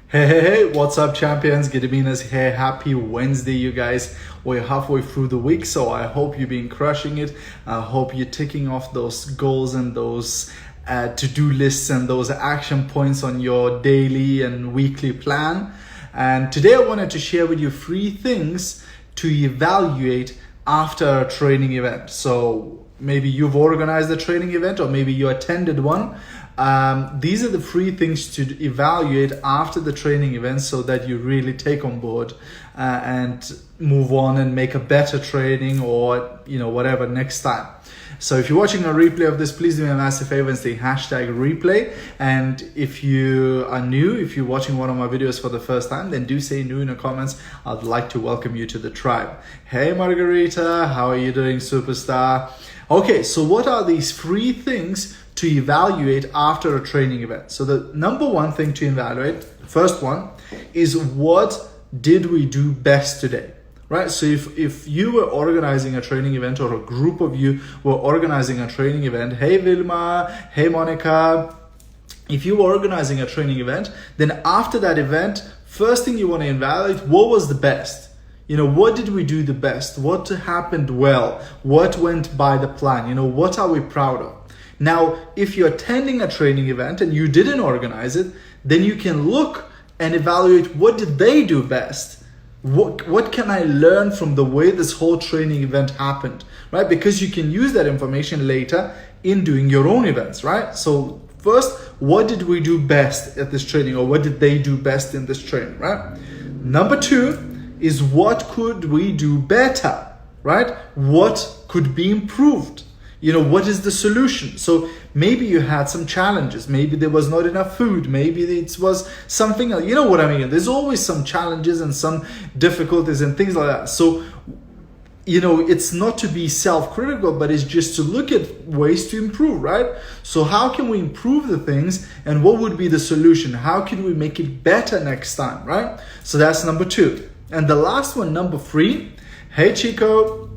Hey, what's up, champions? Gediminas here. Happy Wednesday, you guys. We're halfway through the week, so I hope you've been crushing it. I hope you're ticking off those goals and those to-do lists and those action points on your daily and weekly plan. And today I wanted to share with you 3 things to evaluate after a training event. So maybe you've organized a training event or maybe you attended one. These are the 3 things to evaluate after the training event so that you really take on board and move on and make a better training or whatever next time. So if you're watching a replay of this, please do me a massive favor and say #replay. And if you are new, if you're watching one of my videos for the first time, then do say new in the comments. I'd like to welcome you to the tribe. Hey Margarita, how are you doing, superstar? Okay, so what are these 3 things to evaluate after a training event? So the number 1 thing to evaluate, first one, is what did we do best today? Right? So if you were organizing a training event or a group of you were organizing a training event, hey Vilma, hey Monica, if you were organizing a training event, then after that event, first thing you want to evaluate, what was the best? What did we do the best? What happened well? What went by the plan? What are we proud of? Now, if you're attending a training event and you didn't organize it, then you can look and evaluate what did they do best? What can I learn from the way this whole training event happened, right? Because you can use that information later in doing your own events, right? So first, what did we do best at this training, or what did they do best in this training, right? Number 2 is what could we do better, right? What could be improved? What is the solution? So maybe you had some challenges. Maybe there was not enough food. Maybe it was something else. You know what I mean? There's always some challenges and some difficulties and things like that. So, it's not to be self-critical, but it's just to look at ways to improve, right? So how can we improve the things and what would be the solution? How can we make it better next time, right? So that's number 2. And the last one, number 3. Hey, Chico.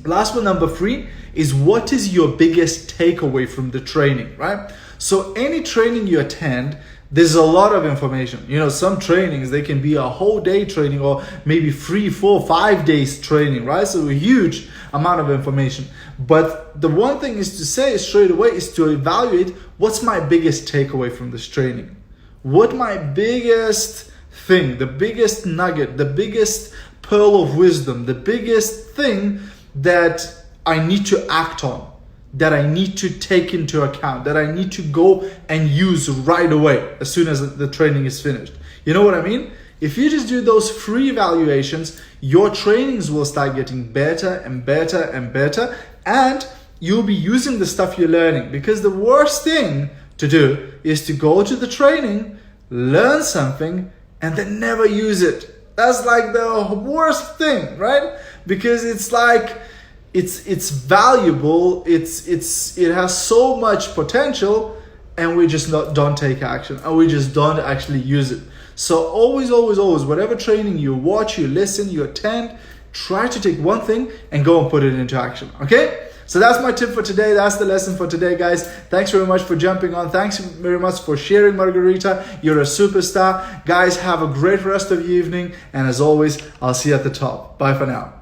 Last one, number 3, is what is your biggest takeaway from the training, right? So any training you attend, there's a lot of information. Some trainings, they can be a whole day training or maybe 3, 4, 5 days training, right? So a huge amount of information. But the one thing is to say straight away is to evaluate what's my biggest takeaway from this training. What my biggest thing, the biggest nugget, the biggest pearl of wisdom, the biggest thing that I need to act on, that I need to take into account, that I need to go and use right away as soon as the training is finished. You know what I mean? If you just do those 3 evaluations, your trainings will start getting better and better and better, and you'll be using the stuff you're learning. Because the worst thing to do is to go to the training, learn something, and then never use it. That's like the worst thing, right? Because it's like it's valuable, it has so much potential, and we just don't take action, and we just don't actually use it. So always, whatever training you watch, you listen, you attend, try to take one thing and go and put it into action. Okay? So that's my tip for today. That's the lesson for today, guys. Thanks very much for jumping on. Thanks very much for sharing, Margarita. You're a superstar. Guys, have a great rest of your evening. And as always, I'll see you at the top. Bye for now.